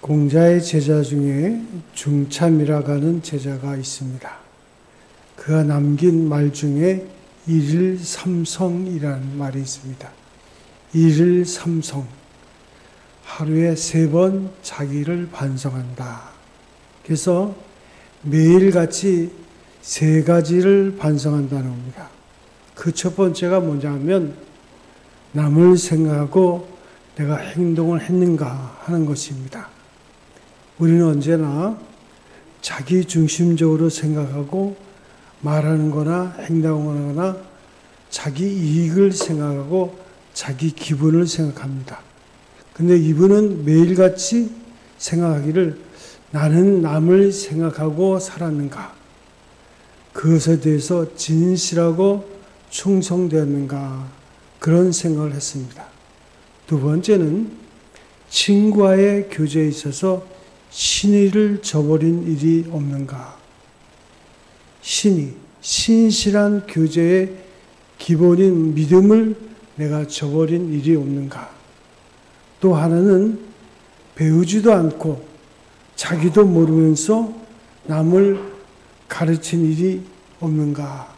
공자의 제자 중에 중참이라고 하는 제자가 있습니다. 그가 남긴 말 중에 일일삼성이라는 말이 있습니다. 일일삼성, 하루에 3번 자기를 반성한다. 그래서 매일같이 3가지를 반성한다는 겁니다. 그 첫 번째가 뭐냐 하면 남을 생각하고 내가 행동을 했는가 하는 것입니다. 우리는 언제나 자기 중심적으로 생각하고 말하는 거나 행동하거나 자기 이익을 생각하고 자기 기분을 생각합니다. 근데 이분은 매일같이 생각하기를 나는 남을 생각하고 살았는가? 그것에 대해서 진실하고 충성되었는가? 그런 생각을 했습니다. 두 번째는 친구와의 교제에 있어서 신의를 저버린 일이 없는가? 신실한 교제의 기본인 믿음을 내가 저버린 일이 없는가? 또 하나는 배우지도 않고 자기도 모르면서 남을 가르친 일이 없는가?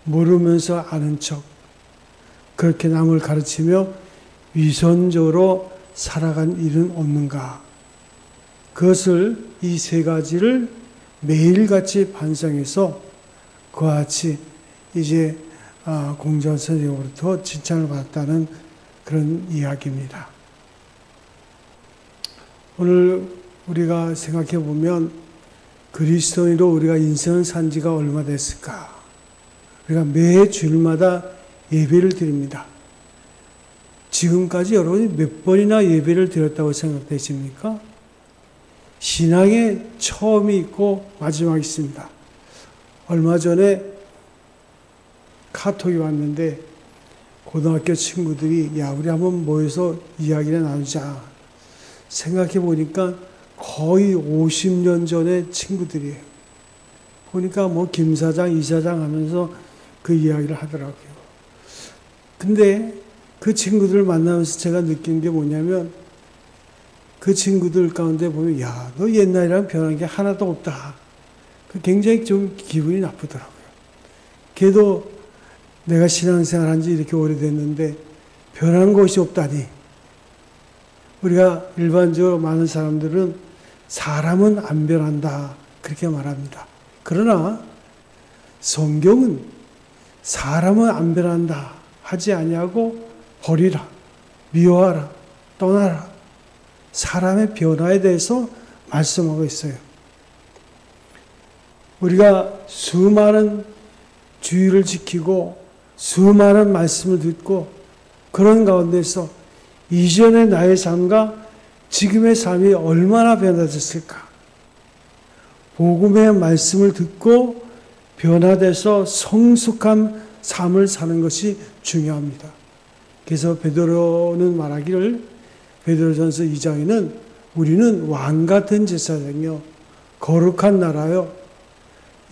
모르면서 아는 척, 그렇게 남을 가르치며 위선적으로 살아간 일은 없는가? 그것을 이 3가지를 매일같이 반성해서 그와 같이 이제 공자 선생님으로부터 칭찬을 받았다는 그런 이야기입니다. 오늘 우리가 생각해 보면 그리스도인으로 우리가 인생을 산 지가 얼마 됐을까? 우리가 매 주일마다 예배를 드립니다. 지금까지 여러분이 몇 번이나 예배를 드렸다고 생각되십니까? 신앙에 처음이 있고 마지막이 있습니다. 얼마 전에 카톡이 왔는데 고등학교 친구들이 야 우리 한번 모여서 이야기를 나누자. 생각해 보니까 거의 50년 전의 친구들이에요. 보니까 뭐 김 사장, 이 사장 하면서 그 이야기를 하더라고요. 근데 그 친구들을 만나면서 제가 느낀 게 뭐냐면 그 친구들 가운데 보면 야, 너 옛날이랑 변한 게 하나도 없다. 굉장히 좀 기분이 나쁘더라고요. 걔도 내가 신앙생활 한 지 이렇게 오래됐는데 변한 것이 없다니. 우리가 일반적으로 많은 사람들은 사람은 안 변한다. 그렇게 말합니다. 그러나 성경은 사람은 안 변한다. 하지 아니하고 버리라. 미워하라. 떠나라. 사람의 변화에 대해서 말씀하고 있어요. 우리가 수많은 주의를 지키고 수많은 말씀을 듣고 그런 가운데서 이전의 나의 삶과 지금의 삶이 얼마나 변화됐을까? 복음의 말씀을 듣고 변화돼서 성숙한 삶을 사는 것이 중요합니다. 그래서 베드로는 말하기를 베드로전서 2장에는 우리는 왕같은 제사장이요 거룩한 나라요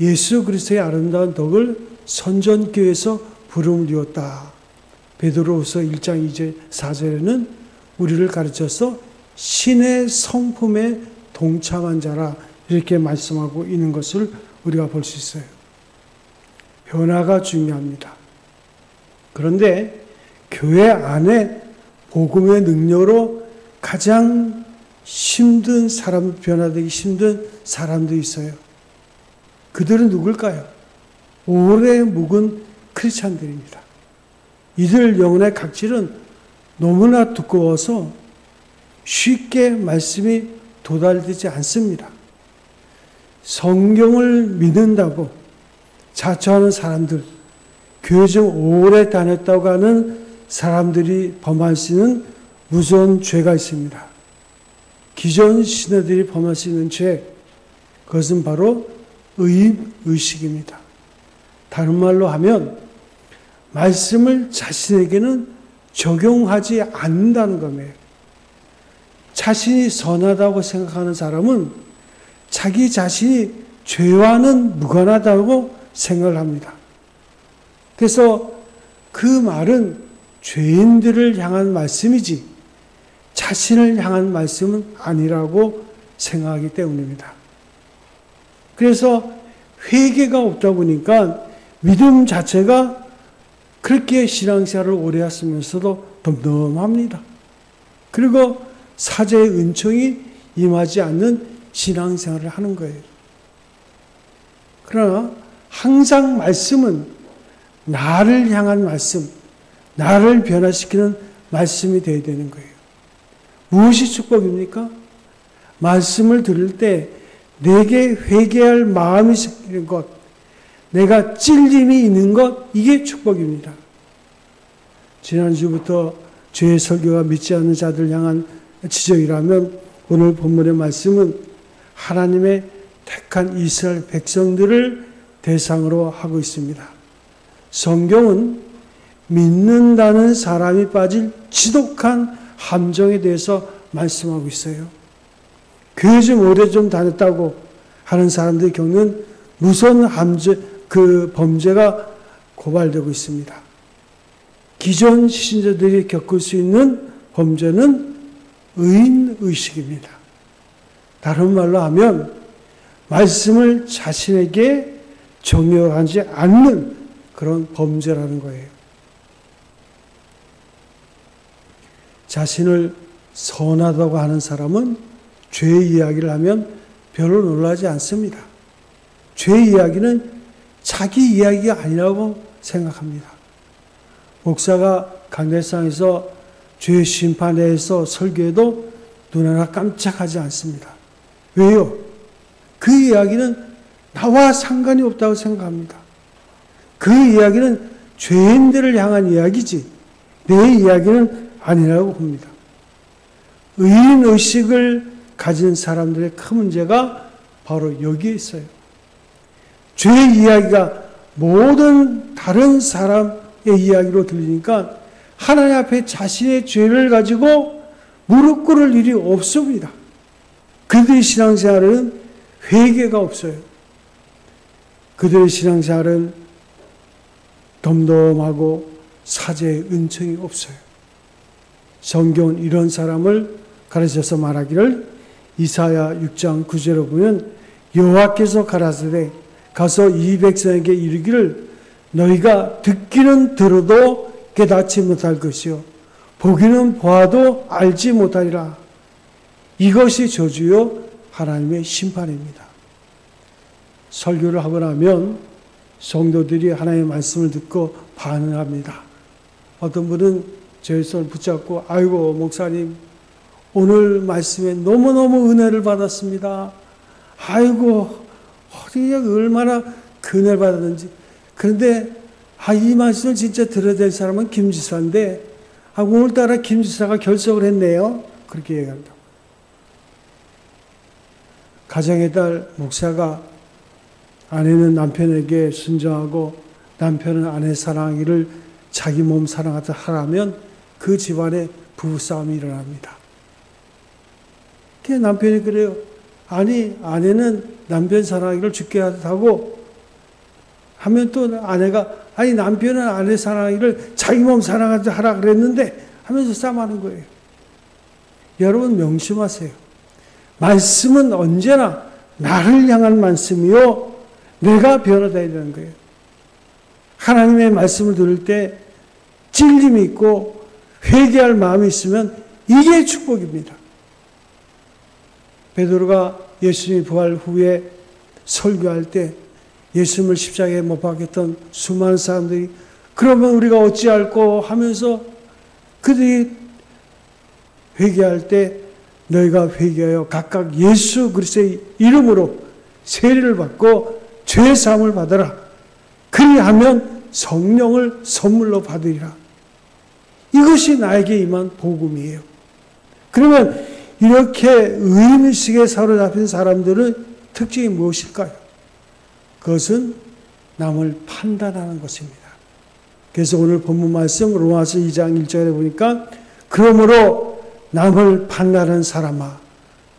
예수 그리스도의 아름다운 덕을 선전교회에서 부름을 이뤘다. 베드로후서 1장 2절 4절에는 우리를 가르쳐서 신의 성품에 동참한 자라 이렇게 말씀하고 있는 것을 우리가 볼 수 있어요. 변화가 중요합니다. 그런데 교회 안에 복음의 능력으로 가장 힘든 사람, 변화되기 힘든 사람들이 있어요. 그들은 누굴까요? 오래 묵은 크리스찬들입니다. 이들 영혼의 각질은 너무나 두꺼워서 쉽게 말씀이 도달되지 않습니다. 성경을 믿는다고 자처하는 사람들, 교회 좀 오래 다녔다고 하는 사람들이 범할 수 있는 무서운 죄가 있습니다. 기존 신하들이 범할 수 있는 죄, 그것은 바로 의식입니다. 다른 말로 하면 말씀을 자신에게는 적용하지 않는다는 겁니다. 자신이 선하다고 생각하는 사람은 자기 자신이 죄와는 무관하다고 생각을 합니다. 그래서 그 말은 죄인들을 향한 말씀이지 자신을 향한 말씀은 아니라고 생각하기 때문입니다. 그래서 회개가 없다 보니까 믿음 자체가 그렇게 신앙생활을 오래 했으면서도 덤덤합니다. 그리고 사제의 은총이 임하지 않는 신앙생활을 하는 거예요. 그러나 항상 말씀은 나를 향한 말씀, 나를 변화시키는 말씀이 되어야 되는 거예요. 무엇이 축복입니까? 말씀을 들을 때 내게 회개할 마음이 생기는 것, 내가 찔림이 있는 것, 이게 축복입니다. 지난주부터 죄의 설교가 믿지 않는 자들 향한 지적이라면 오늘 본문의 말씀은 하나님의 택한 이스라엘 백성들을 대상으로 하고 있습니다. 성경은 믿는다는 사람이 빠질 지독한 함정에 대해서 말씀하고 있어요. 교회 좀 오래 좀 다녔다고 하는 사람들이 겪는 무서운 범죄가 고발되고 있습니다. 기존 신자들이 겪을 수 있는 범죄는 의인의식입니다. 다른 말로 하면 말씀을 자신에게 적용하지 않는 그런 범죄라는 거예요. 자신을 선하다고 하는 사람은 죄의 이야기를 하면 별로 놀라지 않습니다. 죄의 이야기는 자기 이야기가 아니라고 생각합니다. 목사가 강대상에서 죄의 심판에 대해서 설교해도 눈 하나 깜짝하지 않습니다. 왜요? 그 이야기는 나와 상관이 없다고 생각합니다. 그 이야기는 죄인들을 향한 이야기지 내 이야기는 아니라고 봅니다. 의인의식을 가진 사람들의 큰 문제가 바로 여기에 있어요. 죄의 이야기가 모든 다른 사람의 이야기로 들리니까 하나님 앞에 자신의 죄를 가지고 무릎 꿇을 일이 없습니다. 그들의 신앙생활은 회개가 없어요. 그들의 신앙생활은 덤덤하고 사제의 은총이 없어요. 성경은 이런 사람을 가르쳐서 말하기를 이사야 6장 9절에 보면 여호와께서 가라사대 가서 이 백성에게 이르기를 너희가 듣기는 들어도 깨닫지 못할 것이요 보기는 보아도 알지 못하리라. 이것이 저주요 하나님의 심판입니다. 설교를 하고 나면 성도들이 하나님의 말씀을 듣고 반응합니다. 어떤 분은 제 손을 붙잡고 아이고 목사님 오늘 말씀에 너무너무 은혜를 받았습니다. 아이고 얼마나 은혜를 받았는지. 그런데 이 말씀을 진짜 들어야 될 사람은 김 지사인데 오늘따라 김 지사가 결석을 했네요. 그렇게 얘기합니다. 가정의 딸 목사가 아내는 남편에게 순종하고 남편은 아내 사랑하기를 자기 몸 사랑하듯 하라면 그 집안에 부부싸움이 일어납니다. 남편이 그래요. 아니 아내는 남편 사랑하기를 죽게 하고 하면 또 아내가 아니 남편은 아내 사랑하기를 자기 몸 사랑하듯 하라 그랬는데 하면서 싸움하는 거예요. 여러분 명심하세요. 말씀은 언제나 나를 향한 말씀이요 내가 변화되어야 되는 거예요. 하나님의 말씀을 들을 때 찔림이 있고 회개할 마음이 있으면 이게 축복입니다. 베드로가 예수님이 부활 후에 설교할 때 예수님을 십자가에 못 박혔던 수많은 사람들이 그러면 우리가 어찌할꼬 하면서 그들이 회개할 때 너희가 회개하여 각각 예수 그리스도의 이름으로 세례를 받고 죄 사함을 받아라. 그리하면 성령을 선물로 받으리라. 이것이 나에게 임한 복음이에요. 그러면 이렇게 의인의식에 사로잡힌 사람들은 특징이 무엇일까요? 그것은 남을 판단하는 것입니다. 그래서 오늘 본문 말씀 로마서 2장 1절에 보니까 그러므로 남을 판단하는 사람아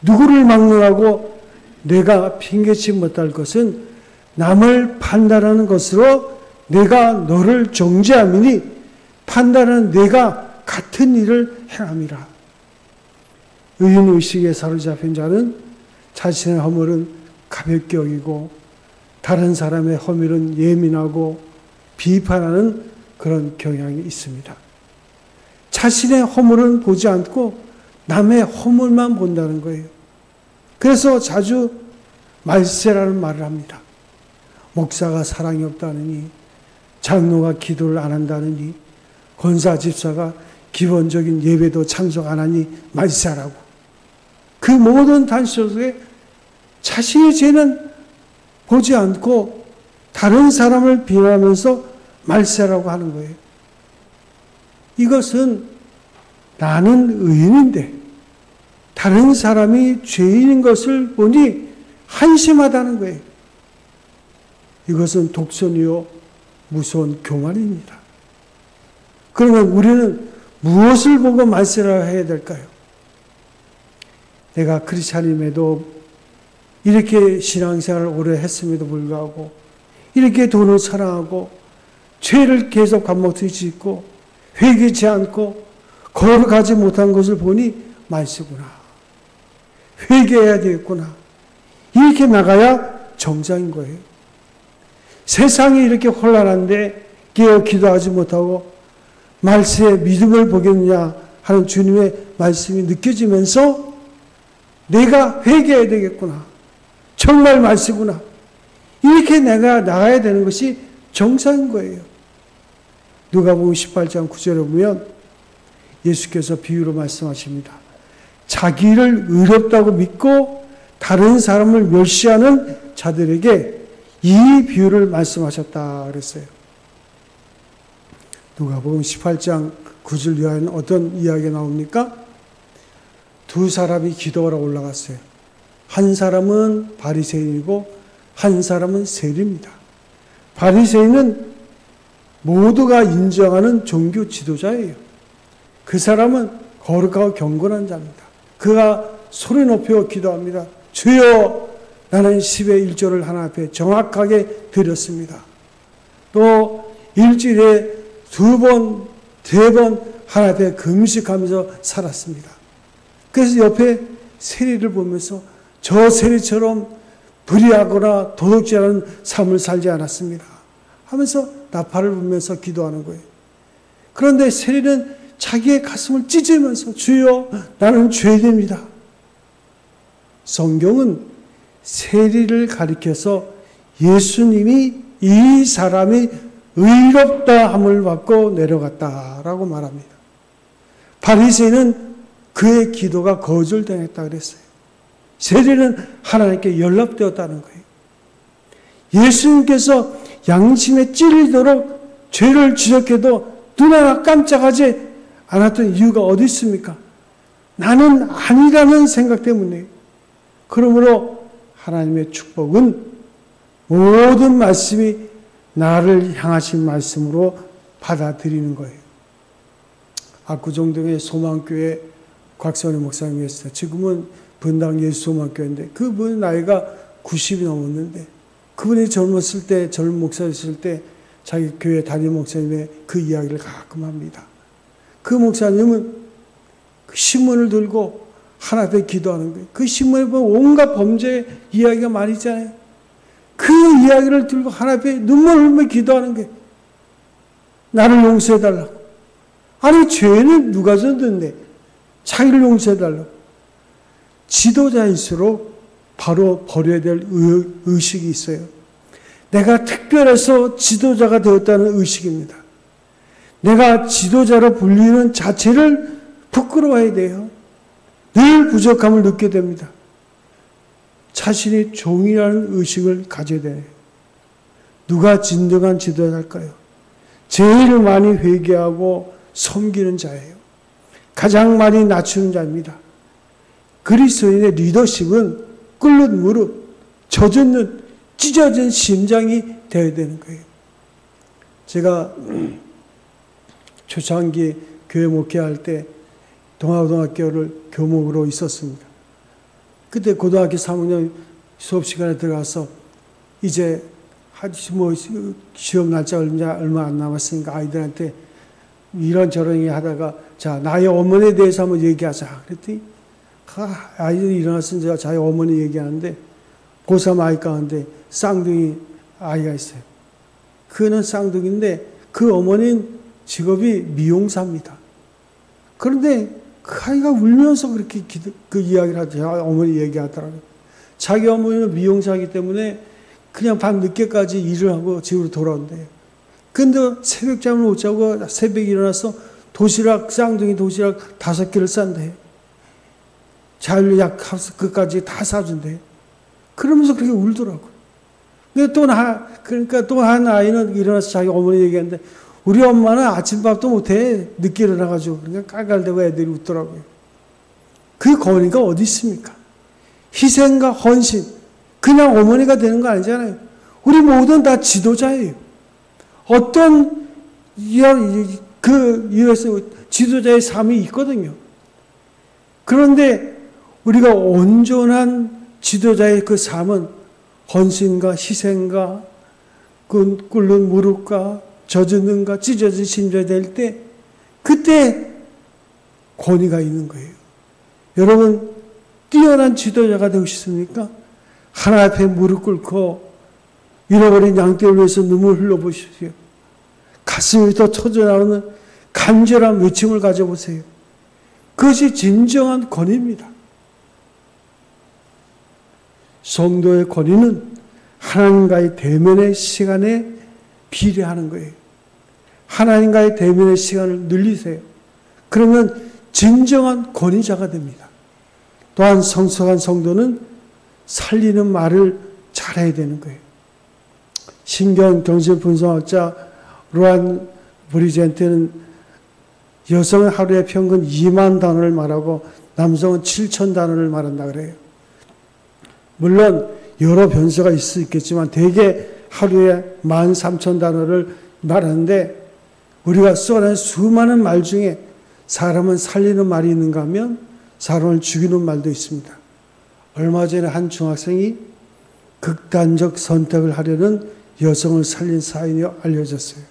누구를 막론하고 내가 핑계치 못할 것은 남을 판단하는 것으로 내가 너를 정죄함이니 판단하는 내가 같은 일을 행함이라. 의인의식에 사로잡힌 자는 자신의 허물은 가볍게 여기고 다른 사람의 허물은 예민하고 비판하는 그런 경향이 있습니다. 자신의 허물은 보지 않고 남의 허물만 본다는 거예요. 그래서 자주 말세라는 말을 합니다. 목사가 사랑이 없다느니, 장로가 기도를 안 한다느니, 권사 집사가 기본적인 예배도 참석 안 하니 말세라고. 그 모든 단서 속에 자신의 죄는 보지 않고 다른 사람을 비난하면서 말세라고 하는 거예요. 이것은 나는 의인인데 다른 사람이 죄인인 것을 보니 한심하다는 거예요. 이것은 독선이요 무서운 교만입니다. 그러면 우리는 무엇을 보고 말세라 해야 될까요? 내가 크리스찬임에도 이렇게 신앙생활을 오래 했음에도 불구하고 이렇게 돈을 사랑하고 죄를 계속 반복해서 짓고 회개치 않고 거룩하지 못한 것을 보니 말세구나. 회개해야 되겠구나. 이렇게 나가야 정상인 거예요. 세상이 이렇게 혼란한데 깨어 기도하지 못하고 말세에 믿음을 보겠느냐 하는 주님의 말씀이 느껴지면서 내가 회개해야 되겠구나. 정말 말세구나. 이렇게 내가 나가야 되는 것이 정상인 거예요. 누가복음 18장 9절에 보면 예수께서 비유로 말씀하십니다. 자기를 의롭다고 믿고 다른 사람을 멸시하는 자들에게 이 비유를 말씀하셨다 그랬어요. 누가복음 18장 9절 이하에는 어떤 이야기가 나옵니까? 두 사람이 기도하러 올라갔어요. 한 사람은 바리새인이고 한 사람은 세리입니다. 바리새인은 모두가 인정하는 종교 지도자예요. 그 사람은 거룩하고 경건한 자입니다. 그가 소리 높여 기도합니다. 주여, 나는 10의 1조를 하나님 앞에 정확하게 드렸습니다. 또 일주일에 2번, 3번 하나님 앞에 금식하면서 살았습니다. 그래서 옆에 세리를 보면서 저 세리처럼 불의하거나 도덕질하는 삶을 살지 않았습니다 하면서 나팔을 불면서 기도하는 거예요. 그런데 세리는 자기의 가슴을 찢으면서 주여, 나는 죄인입니다. 성경은 세리를 가리켜서 예수님이 이 사람이 의롭다 함을 받고 내려갔다라고 말합니다. 바리새인은 그의 기도가 거절당했다 그랬어요. 세리는 하나님께 연락되었다는 거예요. 예수님께서 양심에 찔리도록 죄를 지적해도 눈 하나 깜짝하지 않았던 이유가 어디 있습니까? 나는 아니라는 생각 때문에. 그러므로 하나님의 축복은 모든 말씀이 나를 향하신 말씀으로 받아들이는 거예요. 압구정동의 소망교회 곽선희 목사님이었어요. 지금은 분당 예수소망교회인데 그분 나이가 90이 넘었는데 그분이 젊었을 때, 젊은 목사였을 때 자기 교회 담임 목사님의 그 이야기를 가끔 합니다. 그 목사님은 그 신문을 들고 하나님 앞에 기도하는 거예요. 그 신문에 보면 온갖 범죄 이야기가 많이 있잖아요. 그 이야기를 들고 하나님 앞에 눈물 흘리며 기도하는 거예요. 나를 용서해달라고. 아니 죄는 누가 졌는데 자기를 용서해달라고. 지도자일수록 바로 버려야 될 의식이 있어요. 내가 특별해서 지도자가 되었다는 의식입니다. 내가 지도자로 불리는 자체를 부끄러워해야 돼요. 늘 부족함을 느끼게 됩니다. 자신이 종이라는 의식을 가져야 돼요. 누가 진정한 지도자일까요? 제일 많이 회개하고 섬기는 자예요. 가장 많이 낮추는 자입니다. 그리스도인의 리더십은 끓는 무릎, 젖은 눈, 찢어진 심장이 되어야 되는 거예요. 제가 초창기 교회 목회할 때 동아고등학교를 교목으로 있었습니다. 그때 고등학교 3학년 수업 시간에 들어가서 이제 시험 날짜 얼마 안 남았으니까 아이들한테 이런저런 하다가 자, 나의 어머니에 대해서 한번 얘기하자. 그랬더니 아이들이 일어났으면 제가 자기 어머니 얘기하는데 고3 아이 가운데 쌍둥이 아이가 있어요. 그는 쌍둥이인데 그 어머니는 직업이 미용사입니다. 그런데 그 아이가 울면서 그렇게 그 이야기를 하죠. 어머니 얘기하더라고요. 자기 어머니는 미용사이기 때문에 그냥 밤 늦게까지 일을 하고 집으로 돌아온대요. 근데 새벽잠을 못 자고 새벽에 일어나서 쌍둥이 도시락 5개를 싼대요. 자율약 그까지 다 사준대요. 그러면서 그렇게 울더라고요. 그러니까 또 한 아이는 일어나서 자기 어머니 얘기하는데 우리 엄마는 아침밥도 못해. 늦게 일어나가지고. 그러니까 깔깔대고 애들이 웃더라고요. 그 권위가 어디 있습니까? 희생과 헌신. 그냥 어머니가 되는 거 아니잖아요. 우리 모두는 다 지도자예요. 어떤 지도자의 삶이 있거든요. 그런데 우리가 온전한 지도자의 그 삶은 헌신과 희생과 꿇는 무릎과 젖은 눈과 찢어진 심장이 될 때 그때 권위가 있는 거예요. 여러분 뛰어난 지도자가 되고 싶습니까? 하나 앞에 무릎 꿇고 잃어버린 양떼를 위해서 눈물 흘려보십시오. 가슴에서 터져나오는 간절한 외침을 가져보세요. 그것이 진정한 권위입니다. 성도의 권위는 하나님과의 대면의 시간에 비례하는 거예요. 하나님과의 대면의 시간을 늘리세요. 그러면 진정한 권위자가 됩니다. 또한 성숙한 성도는 살리는 말을 잘해야 되는 거예요. 신경 정신분석학자 로안 브리젠트는 여성은 하루에 평균 2만 단어를 말하고 남성은 7천 단어를 말한다 그래요. 물론 여러 변수가 있을 수 있겠지만 대개 하루에 13,000단어를 말하는데 우리가 써낸 수많은 말 중에 사람은 살리는 말이 있는가 하면 사람을 죽이는 말도 있습니다. 얼마 전에 한 중학생이 극단적 선택을 하려는 여성을 살린 사연이 알려졌어요.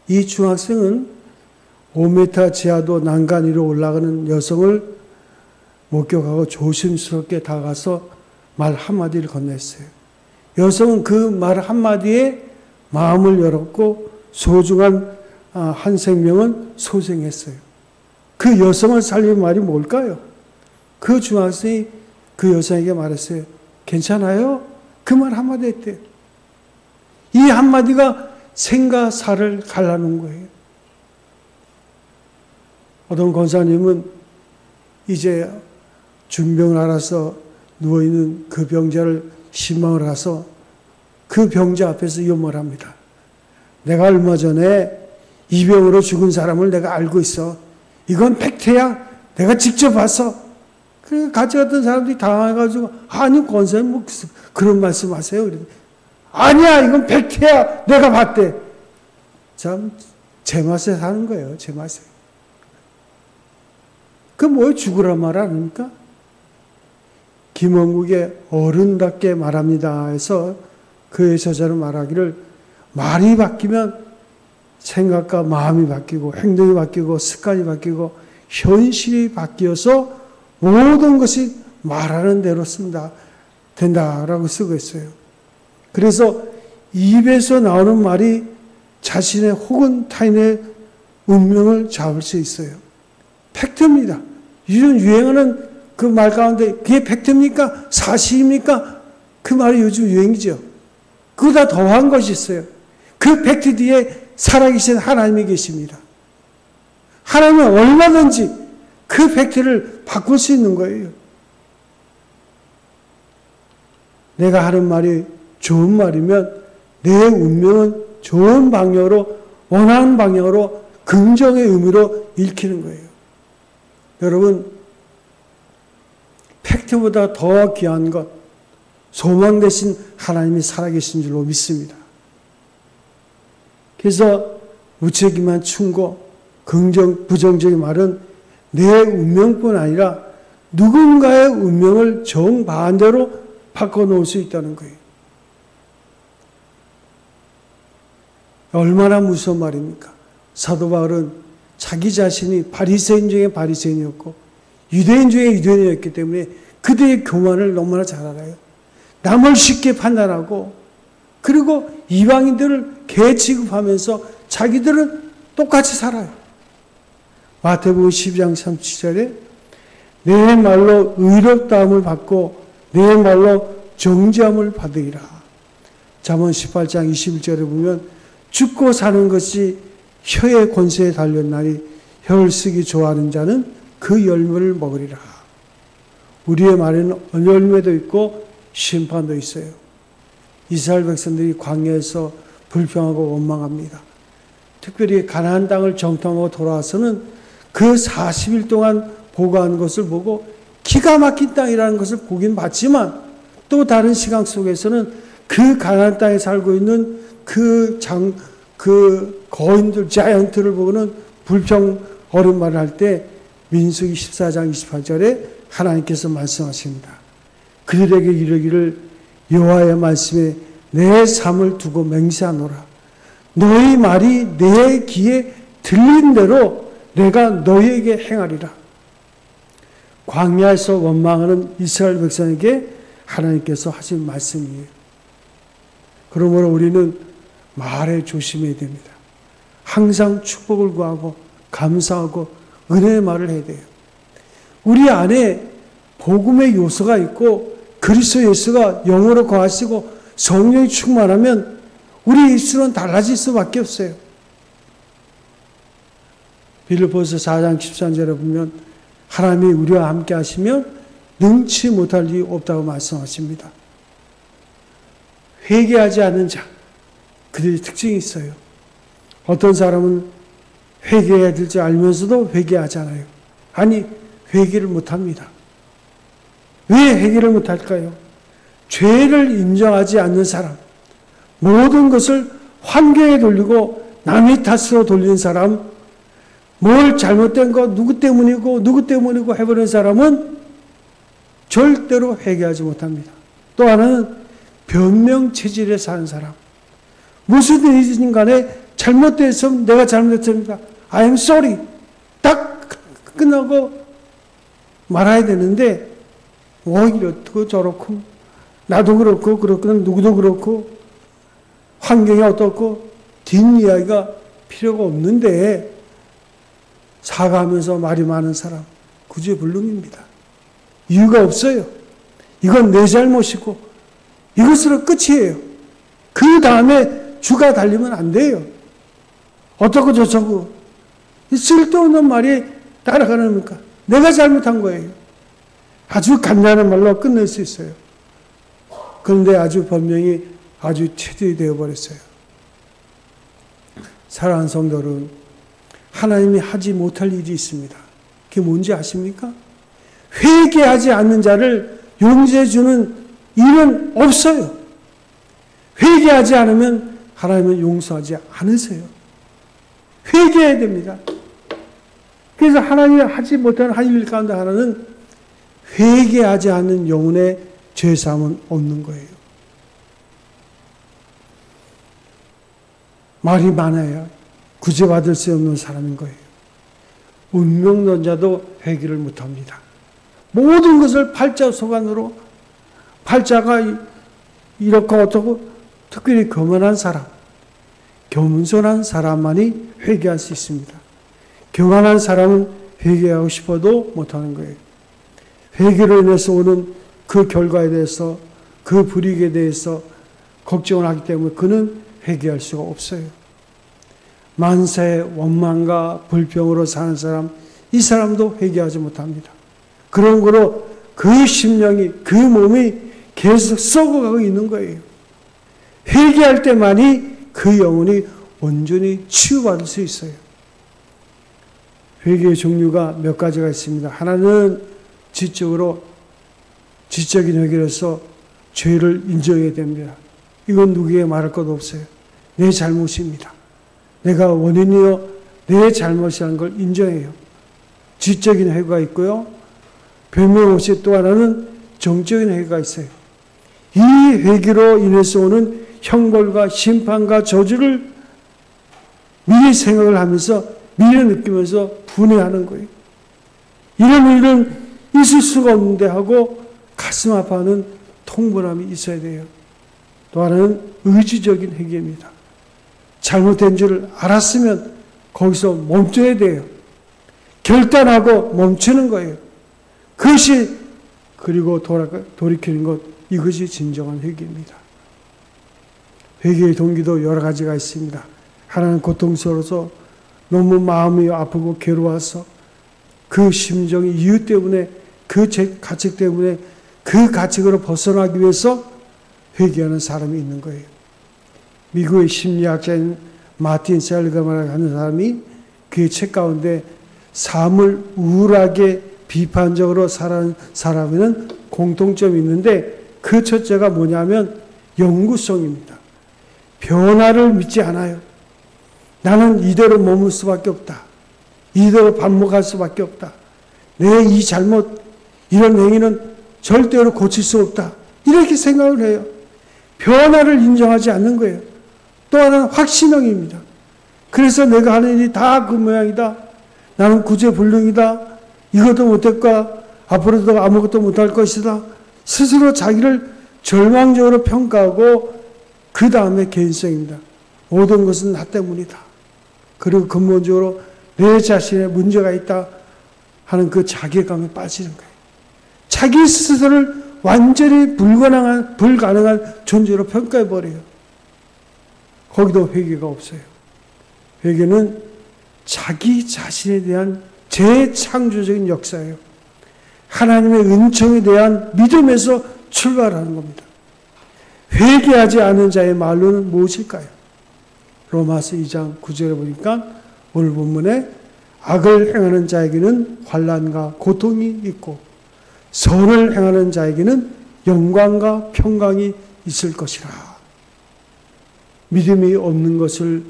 이 중학생은 5m 지하도 난간 위로 올라가는 여성을 목격하고 조심스럽게 다가가서 말 한마디를 건넸어요. 여성은 그 말 한마디에 마음을 열었고 소중한 한 생명은 소생했어요. 그 여성을 살린 말이 뭘까요? 그 중학생이 그 여성에게 말했어요. 괜찮아요? 그 말 한마디 했대요. 이 한마디가 생과 사를 갈라놓은 거예요. 어떤 권사님은 이제 중병을 앓아서 누워있는 그 병자를 신방을 가서 그 병자 앞에서 이런 말 합니다. 내가 얼마 전에 이 병으로 죽은 사람을 내가 알고 있어. 이건 팩트야. 내가 직접 봤어. 그래서 같이 갔던 사람들이 당황해가지고 아니 권사님 뭐 그런 말씀 하세요. 아니야 이건 팩트야. 내가 봤대. 참 제 맛에 사는 거예요. 제 맛에. 그 뭐예요? 죽으란 말 아닙니까? 김원국의 어른답게 말합니다 해서 그의 저자는 말하기를 말이 바뀌면 생각과 마음이 바뀌고 행동이 바뀌고 습관이 바뀌고 현실이 바뀌어서 모든 것이 말하는 대로 된다라고 쓰고 있어요. 그래서 입에서 나오는 말이 자신의 혹은 타인의 운명을 잡을 수 있어요. 팩트입니다. 요즘 유행하는 그 말 가운데 그게 팩트입니까? 사실입니까? 그 말이 요즘 유행이죠. 그보다 더한 것이 있어요. 그 팩트 뒤에 살아계신 하나님이 계십니다. 하나님은 얼마든지 그 팩트를 바꿀 수 있는 거예요. 내가 하는 말이 좋은 말이면 내 운명은 좋은 방향으로 원하는 방향으로 긍정의 의미로 읽히는 거예요. 여러분 팩트보다 더 귀한 것 소망 대신 하나님이 살아계신 줄로 믿습니다. 그래서 무책임한 충고, 부정적인 말은 내 운명뿐 아니라 누군가의 운명을 정반대로 바꿔놓을 수 있다는 거예요. 얼마나 무서운 말입니까? 사도 바울은 자기 자신이 바리새인 중에 바리새인이었고 유대인 중에 유대인이었기 때문에 그들의 교만을 너무나 잘 알아요. 남을 쉽게 판단하고 그리고 이방인들을 개 취급하면서 자기들은 똑같이 살아요. 마태복음 12장 37절에 내 말로 의롭다함을 받고 내 말로 정죄함을 받으리라. 잠언 18장 21절에 보면 죽고 사는 것이 혀의 권세에 달렸나니 혀를 쓰기 좋아하는 자는 그 열매를 먹으리라. 우리의 말에는 열매도 있고 심판도 있어요. 이스라엘 백성들이 광야에서 불평하고 원망합니다. 특별히 가나안 땅을 정탐하고 돌아와서는 그 40일 동안 보고한 것을 보고 기가 막힌 땅이라는 것을 보긴 봤지만 또 다른 시각 속에서는 그 가나안 땅에 살고 있는 그 거인들, 자이언트를 보고는 불평 어른 말을 할 때 민수기 14장 28절에 하나님께서 말씀하십니다. 그들에게 이르기를 여호와의 말씀에 내 삶을 두고 맹세하노라. 너희 말이 내 귀에 들린 대로 내가 너희에게 행하리라. 광야에서 원망하는 이스라엘 백성에게 하나님께서 하신 말씀이에요. 그러므로 우리는 말에 조심해야 됩니다. 항상 축복을 구하고 감사하고 은혜의 말을 해야 돼요. 우리 안에 복음의 요소가 있고 그리스도 예수가 영으로 거하시고 성령이 충만하면 우리 입술은 달라질 수밖에 없어요. 빌립보서 4장 13절에 보면 하나님이 우리와 함께 하시면 능치 못할 일이 없다고 말씀하십니다. 회개하지 않는 자, 그들의 특징이 있어요. 어떤 사람은 회개해야 될지 알면서도 회개하잖아요. 아니, 회개를 못합니다. 왜 회개를 못할까요? 죄를 인정하지 않는 사람, 모든 것을 환경에 돌리고 남의 탓으로 돌리는 사람, 뭘 잘못된 거 누구 때문이고 해버리는 사람은 절대로 회개하지 못합니다. 또 하나는 변명 체질에 사는 사람, 무슨 일이든 간에 잘못됐으면 내가 잘못했습니다. I am sorry. 딱 끝나고 말아야 되는데 이렇고 저렇고 나도 그렇고 누구도 그렇고 환경이 어떻고 뒷이야기가 필요가 없는데 사과하면서 말이 많은 사람 구제불능입니다. 이유가 없어요. 이건 내 잘못이고 이것으로 끝이에요. 그 다음에 주가 달리면 안 돼요. 어떻고 저쩌고 쓸데없는 말이 따라가는 겁니까? 내가 잘못한 거예요. 아주 간단한 말로 끝낼 수 있어요. 그런데 아주 변명이 아주 체질이 되어버렸어요. 사랑하는 성도 여러분, 하나님이 하지 못할 일이 있습니다. 그게 뭔지 아십니까? 회개하지 않는 자를 용서해 주는 일은 없어요. 회개하지 않으면 하나님은 용서하지 않으세요. 회개해야 됩니다. 그래서 하나님이 하지 못하는 한 일 가운데 하나는 회개하지 않는 영혼의 죄사함은 없는 거예요. 말이 많아야 구제받을 수 없는 사람인 거예요. 운명론자도 회개를 못합니다. 모든 것을 팔자 소관으로, 팔자가 이렇고 어떻고, 특별히 교만한 사람, 겸손한 사람만이 회개할 수 있습니다. 교만한 사람은 회개하고 싶어도 못하는 거예요. 회개로 인해서 오는 그 결과에 대해서, 그 불이익에 대해서 걱정을 하기 때문에 그는 회개할 수가 없어요. 만사의 원망과 불평으로 사는 사람, 이 사람도 회개하지 못합니다. 그런 거로 그 심령이, 그 몸이 계속 썩어가고 있는 거예요. 회개할 때만이 그 영혼이 온전히 치유받을 수 있어요. 회개의 종류가 몇 가지가 있습니다. 하나는 지적인 회개로서 죄를 인정해야 됩니다. 이건 누구에게 말할 것도 없어요. 내 잘못입니다. 내가 원인이요, 내 잘못이라는 걸 인정해요. 지적인 회개가 있고요. 변명 없이 또 하나는 정적인 회개가 있어요. 이 회개로 인해서 오는 형벌과 심판과 저주를 미리 생각을 하면서 미리 느끼면서 분해하는 거예요. 이런 일은 있을 수가 없는데 하고 가슴 아파하는 통분함이 있어야 돼요. 또 하나는 의지적인 회개입니다. 잘못된 줄을 알았으면 거기서 멈춰야 돼요. 결단하고 멈추는 거예요. 그것이 그리고 돌이키는 것, 이것이 진정한 회개입니다. 회개의 동기도 여러 가지가 있습니다. 하나는 고통스러워서 너무 마음이 아프고 괴로워서 그 심정이 이유 때문에 그 가책 때문에 그 가책으로 벗어나기 위해서 회개하는 사람이 있는 거예요. 미국의 심리학자인 마틴 셀리그만이라고 하는 사람이 그의 책 가운데 삶을 우울하게 비판적으로 살아가는 사람에는 공통점이 있는데 그 첫째가 뭐냐면 영구성입니다. 변화를 믿지 않아요. 나는 이대로 머물 수밖에 없다. 이대로 반복할 수밖에 없다. 내 이 잘못, 이런 행위는 절대로 고칠 수 없다. 이렇게 생각을 해요. 변화를 인정하지 않는 거예요. 또 하나는 확신형입니다. 그래서 내가 하는 일이 다 그 모양이다. 나는 구제불능이다. 이것도 못했고 앞으로도 아무것도 못할 것이다. 스스로 자기를 절망적으로 평가하고 그 다음에 개인성입니다. 모든 것은 나 때문이다. 그리고 근본적으로 내 자신에 문제가 있다 하는 그 자괴감에 빠지는 거예요. 자기 스스로를 완전히 불가능한 존재로 평가해버려요. 거기도 회개가 없어요. 회개는 자기 자신에 대한 재창조적인 역사예요. 하나님의 은총에 대한 믿음에서 출발하는 겁니다. 회개하지 않은 자의 말로는 무엇일까요? 로마서 2장 9절에 보니까 오늘 본문에 악을 행하는 자에게는 환난과 고통이 있고 선을 행하는 자에게는 영광과 평강이 있을 것이라. 믿음이 없는 것을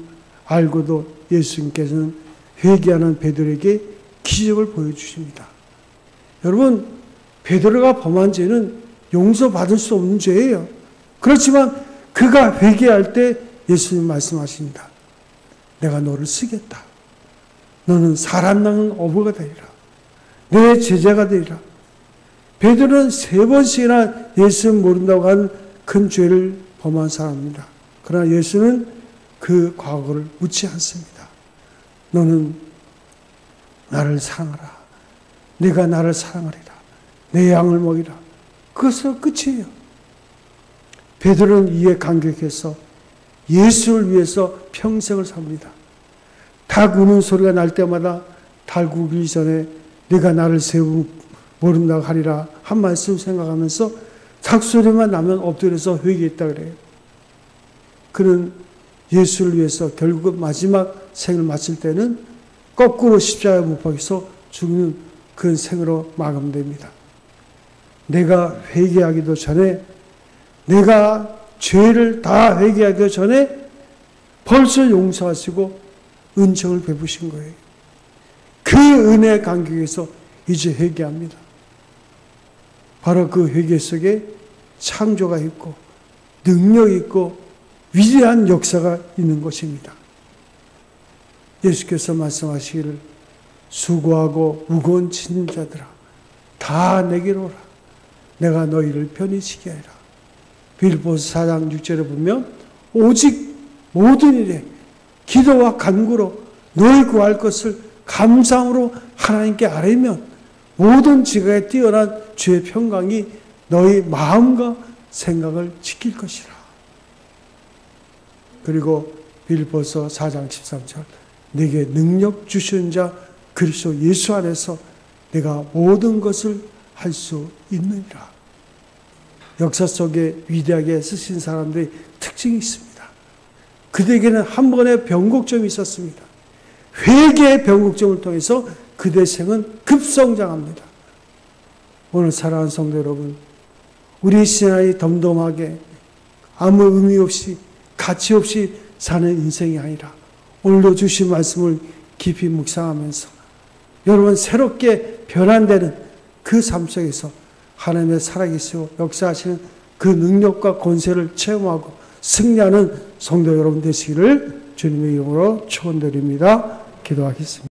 알고도 예수님께서는 회개하는 베드로에게 기적을 보여주십니다. 여러분, 베드로가 범한 죄는 용서받을 수 없는 죄예요. 그렇지만 그가 회개할 때 예수님 말씀하십니다. 내가 너를 쓰겠다. 너는 사람 낳는 어부가 되리라. 내 제자가 되리라. 베드로는 3번씩이나 예수를 모른다고 한 큰 죄를 범한 사람입니다. 그러나 예수는 그 과거를 묻지 않습니다. 너는 나를 사랑하라. 내가 나를 사랑하리라. 내 양을 먹이라. 그것으로 끝이에요. 베드로는 이에 감격해서 예수를 위해서 평생을 삽니다. 닭 우는 소리가 날 때마다 닭 우기 전에 네가 나를 세우 모른다고 하리라 한 말씀 생각하면서 닭 소리만 나면 엎드려서 회개했다 그래요. 그는 예수를 위해서 결국 마지막 생을 마칠 때는 거꾸로 십자가에 못 박혀서 죽는 그 생으로 마감됩니다. 내가 회개하기도 전에, 내가 죄를 다 회개하기도 전에 벌써 용서하시고 은총을 베푸신 거예요. 그 은혜 간격에서 이제 회개합니다. 바로 그 회개 속에 창조가 있고 능력이 있고 위대한 역사가 있는 것입니다. 예수께서 말씀하시기를 수고하고 무거운 짐진 자들아 다 내게로 오라. 내가 너희를 편히 쉬게 하리라. 빌립보서 4장 6절에 보면 오직 모든 일에 기도와 간구로 너희 구할 것을 감사함으로 하나님께 아뢰면 모든 지각에 뛰어난 주의 평강이 너희 마음과 생각을 지킬 것이라. 그리고 빌립보서 4장 13절 내게 능력 주시는 자 그리스도 예수 안에서 내가 모든 것을 할 수 있느니라. 역사 속에 위대하게 쓰신 사람들의 특징이 있습니다. 그들에게는 한 번의 변곡점이 있었습니다. 회개의 변곡점을 통해서 그들의 생은 급성장합니다. 오늘 사랑하는 성도 여러분, 우리 신앙이 덤덤하게 아무 의미 없이 가치 없이 사는 인생이 아니라 오늘도 주신 말씀을 깊이 묵상하면서 여러분 새롭게 변환되는 그 삶 속에서 하나님의 살아계시고 역사하시는 그 능력과 권세를 체험하고 승리하는 성도 여러분 되시기를 주님의 이름으로 축원드립니다. 기도하겠습니다.